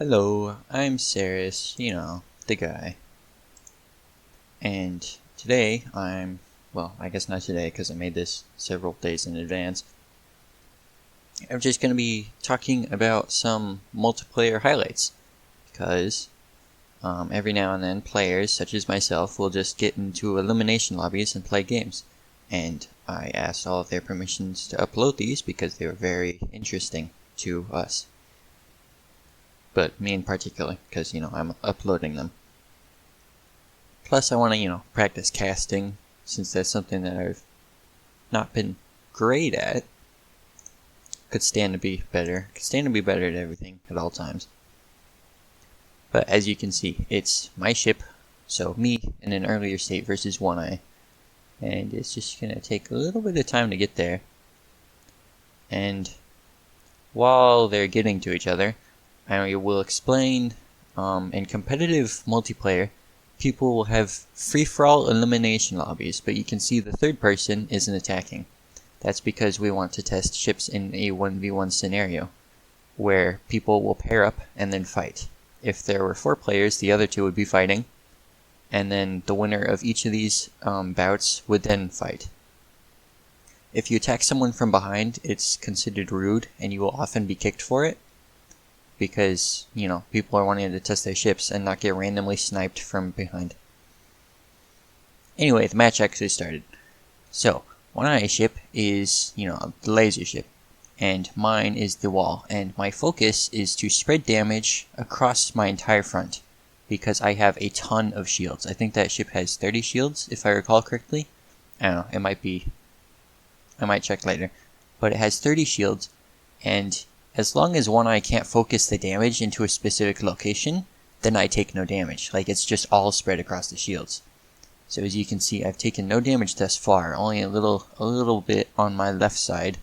Hello, I'm Saris, the guy. And today well, I guess not today because I made this several days in advance. I'm just going to be talking about some multiplayer highlights because every now and then players such as myself will just get into elimination lobbies and play games. And I asked all of their permissions to upload these because they were very interesting to us. But me in particular, because, I'm uploading them. Plus, I want to, practice casting, since that's something that I've not been great at. Could stand to be better at everything at all times. But as you can see, it's my ship, so me in an earlier state versus One Eye. And it's just going to take a little bit of time to get there. And while they're getting to each other, I will explain, in competitive multiplayer, people will have free-for-all elimination lobbies, but you can see the third person isn't attacking. That's because we want to test ships in a 1v1 scenario, where people will pair up and then fight. If there were 4 players, the other 2 would be fighting, and then the winner of each of these bouts would then fight. If you attack someone from behind, it's considered rude, and you will often be kicked for it, because, people are wanting to test their ships and not get randomly sniped from behind. Anyway, the match actually started. So, One Eye's ship is, the laser ship, and mine is the wall, and my focus is to spread damage across my entire front, because I have a ton of shields. I think that ship has 30 shields, if I recall correctly. I don't know, it might be, I might check later, but it has 30 shields, and as long as One Eye can't focus the damage into a specific location, then I take no damage. Like, it's just all spread across the shields. So as you can see, I've taken no damage thus far, only a little bit on my left side,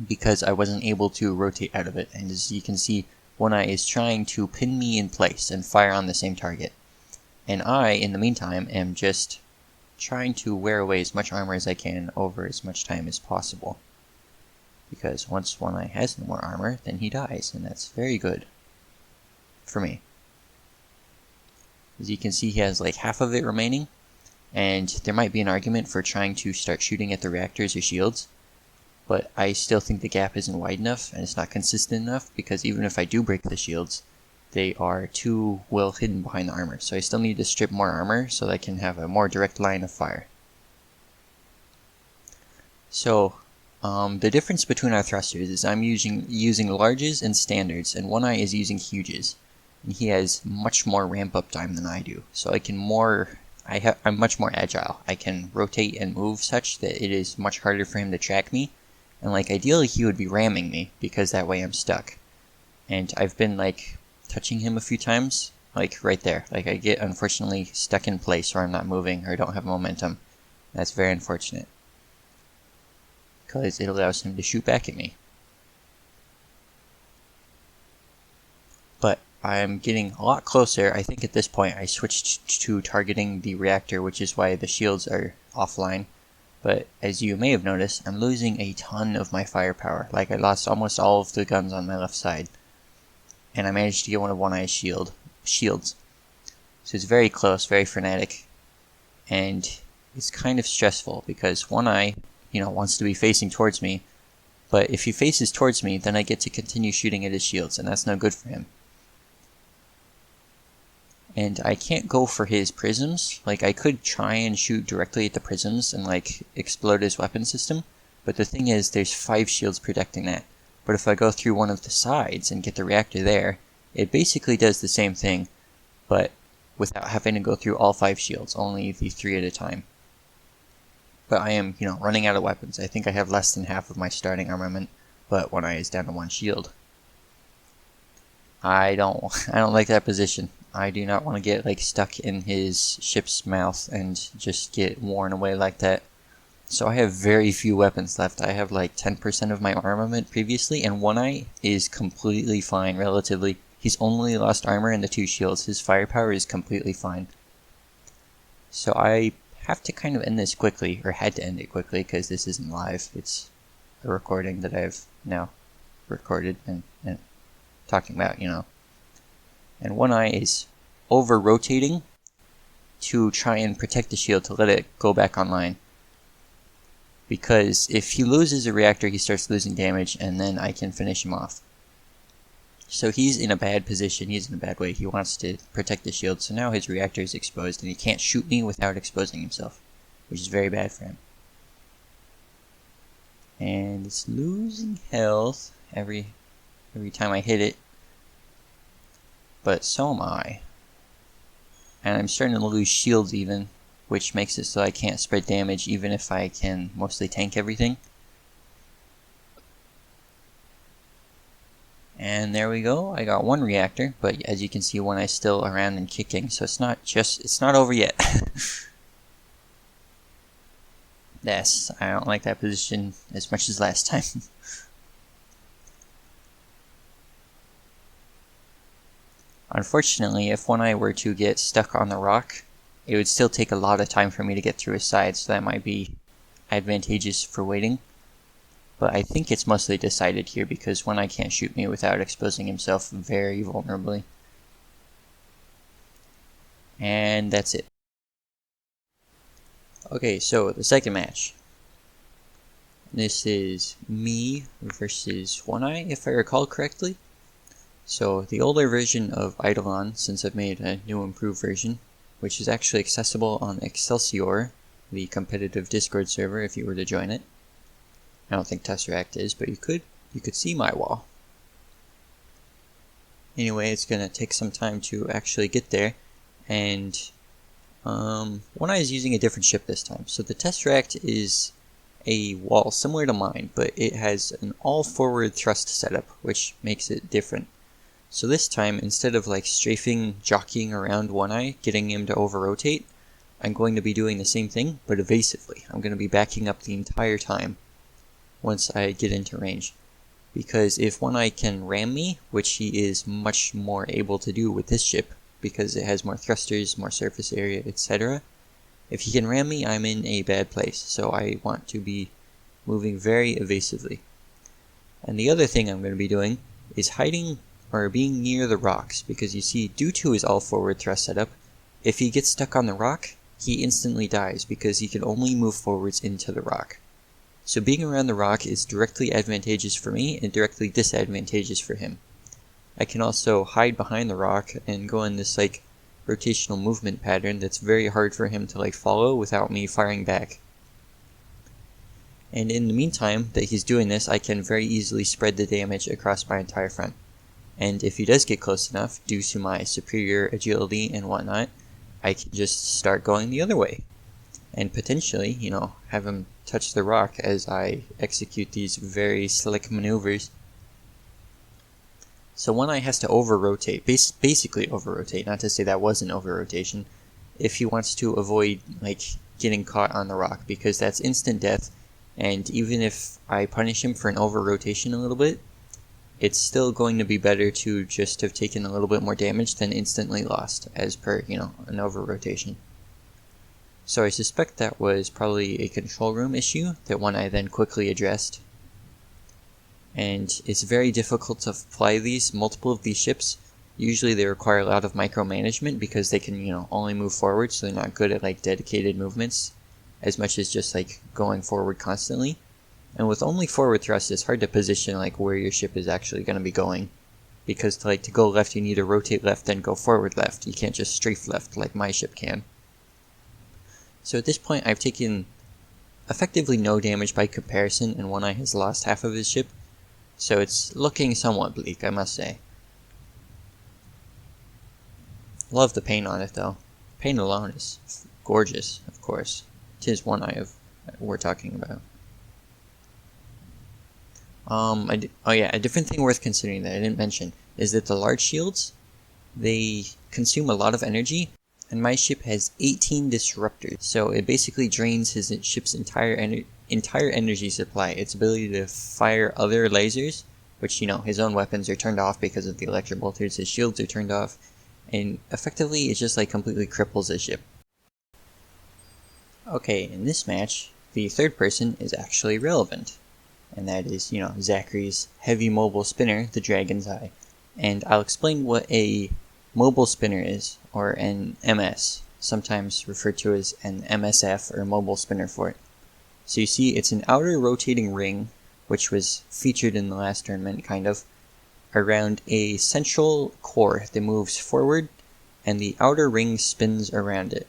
because I wasn't able to rotate out of it. And as you can see, One Eye is trying to pin me in place and fire on the same target. And I, in the meantime, am just trying to wear away as much armor as I can over as much time as possible. Because once One Eye has no more armor, then he dies, and that's very good for me. As you can see, he has like half of it remaining, and there might be an argument for trying to start shooting at the reactors or shields, but I still think the gap isn't wide enough, and it's not consistent enough, because even if I do break the shields, they are too well hidden behind the armor, so I still need to strip more armor so that I can have a more direct line of fire. So, the difference between our thrusters is I'm using larges and standards, and One Eye is using huges. And he has much more ramp up time than I do, so I'm much more agile. I can rotate and move such that it is much harder for him to track me, and ideally he would be ramming me, because that way I'm stuck. And I've been touching him a few times, right there. I get unfortunately stuck in place where I'm not moving or don't have momentum. That's very unfortunate, because it allows him to shoot back at me. But I'm getting a lot closer. I think at this point I switched to targeting the reactor, which is why the shields are offline. But as you may have noticed, I'm losing a ton of my firepower. I lost almost all of the guns on my left side. And I managed to get one of One Eye's shields. So it's very close, very frenetic. And it's kind of stressful, because One Eye, wants to be facing towards me. But if he faces towards me, then I get to continue shooting at his shields, and that's no good for him. And I can't go for his prisms. I could try and shoot directly at the prisms and explode his weapon system, but the thing is, there's 5 shields protecting that. But if I go through one of the sides and get the reactor there, it basically does the same thing, but without having to go through all 5 shields, only the 3 at a time. But I am, running out of weapons. I think I have less than half of my starting armament, but One Eye is down to 1 shield. I don't like that position. I do not want to get stuck in his ship's mouth and just get worn away like that. So I have very few weapons left. I have 10% of my armament previously, and One Eye is completely fine relatively. He's only lost armor and the 2 shields. His firepower is completely fine. So I have to kind of end this quickly, or had to end it quickly, because this isn't live. It's a recording that I've now recorded and talking about, you know. And One Eye is over-rotating to try and protect the shield to let it go back online. Because if he loses a reactor, he starts losing damage, and then I can finish him off. So he's in a bad position, he's in a bad way. He wants to protect the shield, so now his reactor is exposed, and he can't shoot me without exposing himself, which is very bad for him. And it's losing health every time I hit it. But so am I. And I'm starting to lose shields even, which makes it so I can't spread damage even if I can mostly tank everything. And there we go, I got one reactor, but as you can see, One Eye's still around and kicking, so it's not over yet. Yes, I don't like that position as much as last time. Unfortunately, if One Eye were to get stuck on the rock, it would still take a lot of time for me to get through his side, so that might be advantageous for waiting. But I think it's mostly decided here because One Eye can't shoot me without exposing himself very vulnerably. And that's it. Okay, so the second match. This is me versus One Eye, if I recall correctly. So the older version of Eidolon, since I've made a new improved version, which is actually accessible on Excelsior, the competitive Discord server if you were to join it. I don't think Tesseract is, but you could see my wall. Anyway, it's gonna take some time to actually get there, and One Eye is using a different ship this time. So the Tesseract is a wall similar to mine, but it has an all-forward thrust setup, which makes it different. So this time, instead of like strafing, jockeying around One Eye, getting him to over-rotate, I'm going to be doing the same thing, but evasively. I'm going to be backing up the entire time once I get into range. Because if One Eye can ram me, which he is much more able to do with this ship, because it has more thrusters, more surface area, etc. If he can ram me, I'm in a bad place, so I want to be moving very evasively. And the other thing I'm going to be doing is hiding or being near the rocks, because you see, due to his all-forward thrust setup, if he gets stuck on the rock, he instantly dies because he can only move forwards into the rock. So being around the rock is directly advantageous for me and directly disadvantageous for him. I can also hide behind the rock and go in this like rotational movement pattern that's very hard for him to like follow without me firing back. And in the meantime that he's doing this, I can very easily spread the damage across my entire front. And if he does get close enough, due to my superior agility and whatnot, I can just start going the other way. And potentially, you know, have him touch the rock as I execute these very slick maneuvers. So One Eye has to over-rotate, basically over-rotate, not to say that wasn't over-rotation, if he wants to avoid, like, getting caught on the rock, because that's instant death, and even if I punish him for an over-rotation a little bit, it's still going to be better to just have taken a little bit more damage than instantly lost, as per, you know, an over-rotation. So I suspect that was probably a control room issue that One Eye then quickly addressed. And it's very difficult to fly multiple of these ships. Usually they require a lot of micromanagement because they can, you know, only move forward, so they're not good at like dedicated movements as much as just like going forward constantly. And with only forward thrust, it's hard to position like where your ship is actually going to be going, because to go left you need to rotate left then go forward left. You can't just strafe left like my ship can. So at this point I've taken effectively no damage by comparison, and One Eye has lost half of his ship. So it's looking somewhat bleak, I must say. Love the paint on it though. Paint alone is gorgeous, of course. 'Tis One Eye we're talking about. Oh yeah, a different thing worth considering that I didn't mention is that the large shields, they consume a lot of energy, and my ship has 18 disruptors, so it basically drains his ship's entire energy supply, its ability to fire other lasers, which, you know, his own weapons are turned off because of the electrobolters, his shields are turned off, and effectively it just like completely cripples his ship. Okay, in this match, the third person is actually relevant, and that is, you know, Zachary's heavy mobile spinner, the Dragon's Eye. and I'll explain what a mobile spinner is, or an MS, sometimes referred to as an MSF or mobile spinner fort. So you see, it's an outer rotating ring, which was featured in the last tournament, kind of, around a central core that moves forward, and the outer ring spins around it.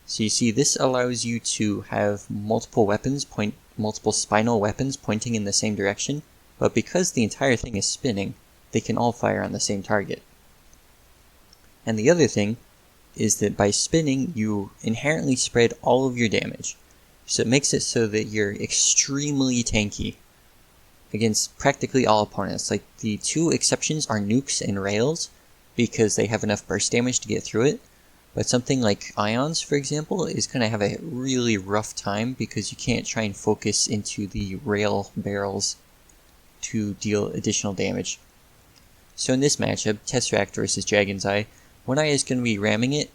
So you see, this allows you to have multiple spinal weapons pointing in the same direction, but because the entire thing is spinning, they can all fire on the same target. And the other thing is that by spinning, you inherently spread all of your damage. So it makes it so that you're extremely tanky against practically all opponents. Like, the two exceptions are nukes and rails, because they have enough burst damage to get through it. But something like ions, for example, is going to have a really rough time because you can't try and focus into the rail barrels to deal additional damage. So in this matchup, Tesseract versus Dragon's Eye, One Eye is going to be ramming it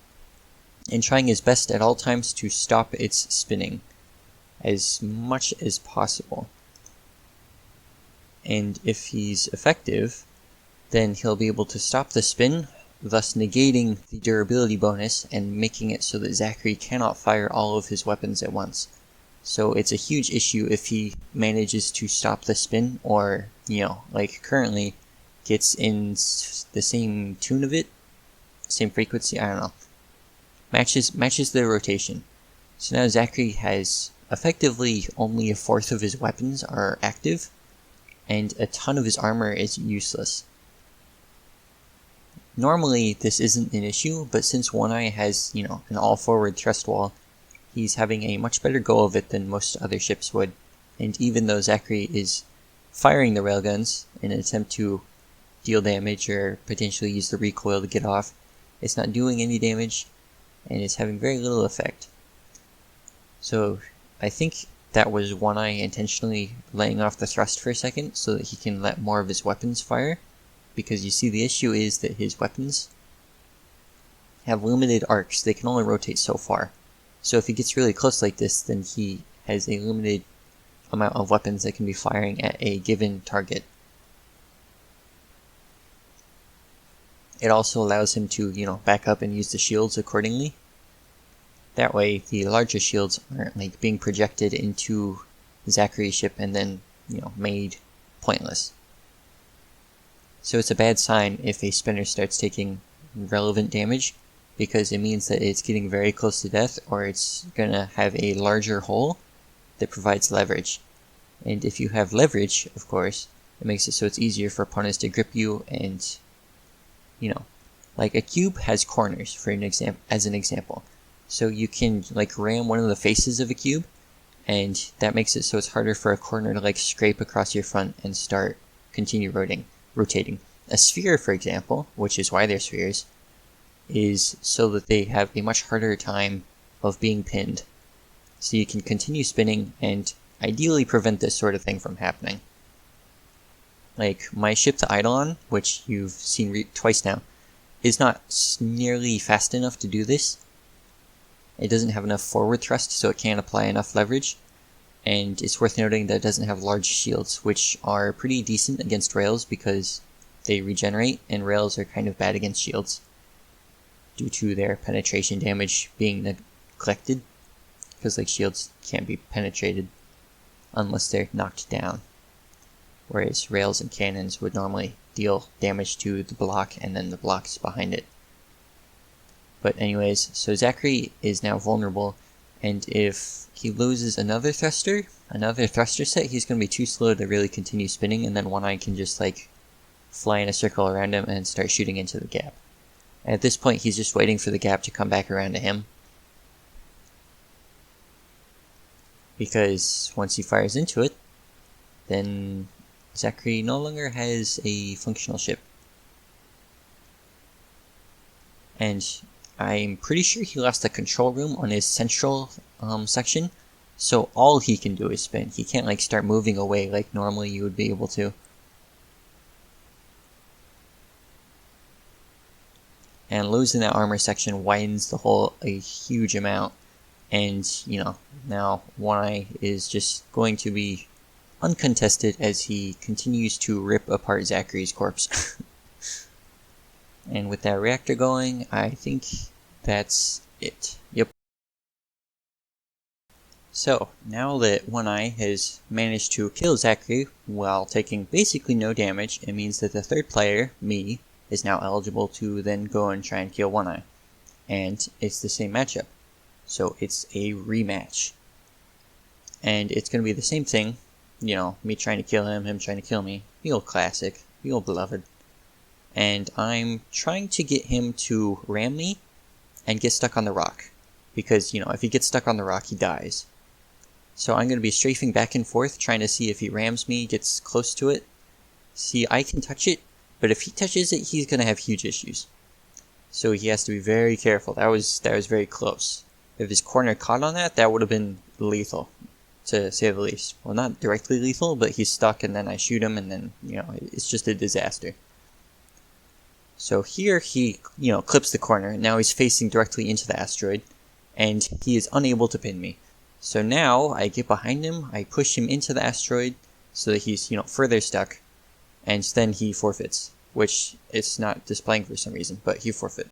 and trying his best at all times to stop its spinning as much as possible. And if he's effective, then he'll be able to stop the spin, thus negating the durability bonus and making it so that Zachary cannot fire all of his weapons at once. So it's a huge issue if he manages to stop the spin, or, like currently, gets in the same tune of it, same frequency, I don't know. Matches the rotation. So now Zachary has effectively only a fourth of his weapons are active, and a ton of his armor is useless. Normally, this isn't an issue, but since One Eye has, an all-forward thrust wall, he's having a much better go of it than most other ships would. And even though Zachary is firing the railguns in an attempt to deal damage or potentially use the recoil to get off, it's not doing any damage, and it's having very little effect. So I think that was One Eye intentionally laying off the thrust for a second so that he can let more of his weapons fire. Because you see, the issue is that his weapons have limited arcs. They can only rotate so far. So if he gets really close like this, then he has a limited amount of weapons that can be firing at a given target. It also allows him to, back up and use the shields accordingly. That way, the larger shields aren't being projected into Zachary's ship and then, made pointless. So it's a bad sign if a spinner starts taking relevant damage, because it means that it's getting very close to death, or it's gonna have a larger hole that provides leverage. And if you have leverage, of course, it makes it so it's easier for opponents to grip you, and, like a cube has corners, as an example. So you can, ram one of the faces of a cube, and that makes it so it's harder for a corner to, scrape across your front and continue rotating. A sphere, for example, which is why they're spheres, is so that they have a much harder time of being pinned. So you can continue spinning and ideally prevent this sort of thing from happening. Like my ship, the Eidolon, which you've seen twice now, is not nearly fast enough to do this. It doesn't have enough forward thrust, so it can't apply enough leverage. And it's worth noting that it doesn't have large shields, which are pretty decent against rails because they regenerate, and rails are kind of bad against shields due to their penetration damage being neglected, because shields can't be penetrated unless they're knocked down, whereas rails and cannons would normally deal damage to the block and then the blocks behind it. But anyways, so Zachary is now vulnerable, and if he loses another thruster set, he's going to be too slow to really continue spinning, and then One Eye can just fly in a circle around him and start shooting into the gap. And at this point, he's just waiting for the gap to come back around to him, because once he fires into it, then Zachary no longer has a functional ship. And I'm pretty sure he lost the control room on his central section, so all he can do is spin. He can't start moving away like normally you would be able to. And losing that armor section widens the hole a huge amount, and now One Eye is just going to be uncontested as he continues to rip apart Zachary's corpse. And with that reactor going, I think that's it. Yep. So, now that One Eye has managed to kill Zachary while taking basically no damage, it means that the third player, me, is now eligible to then go and try and kill One Eye. And it's the same matchup. So it's a rematch. And it's going to be the same thing. You know, me trying to kill him trying to kill me. The old classic. The old beloved. And I'm trying to get him to ram me and get stuck on the rock. Because, you know, if he gets stuck on the rock, he dies. So I'm going to be strafing back and forth, trying to see if he rams me, gets close to it. See, I can touch it, but if he touches it, he's going to have huge issues. So he has to be very careful. That was very close. If his corner caught on that, that would have been lethal, to say the least. Well, not directly lethal, but he's stuck, and then I shoot him, and then, you know, it's just a disaster. So here he, you know, clips the corner. Now he's facing directly into the asteroid, and he is unable to pin me. So now I get behind him, I push him into the asteroid so that he's, you know, further stuck, and then he forfeits, which it's not displaying for some reason, but he forfeit.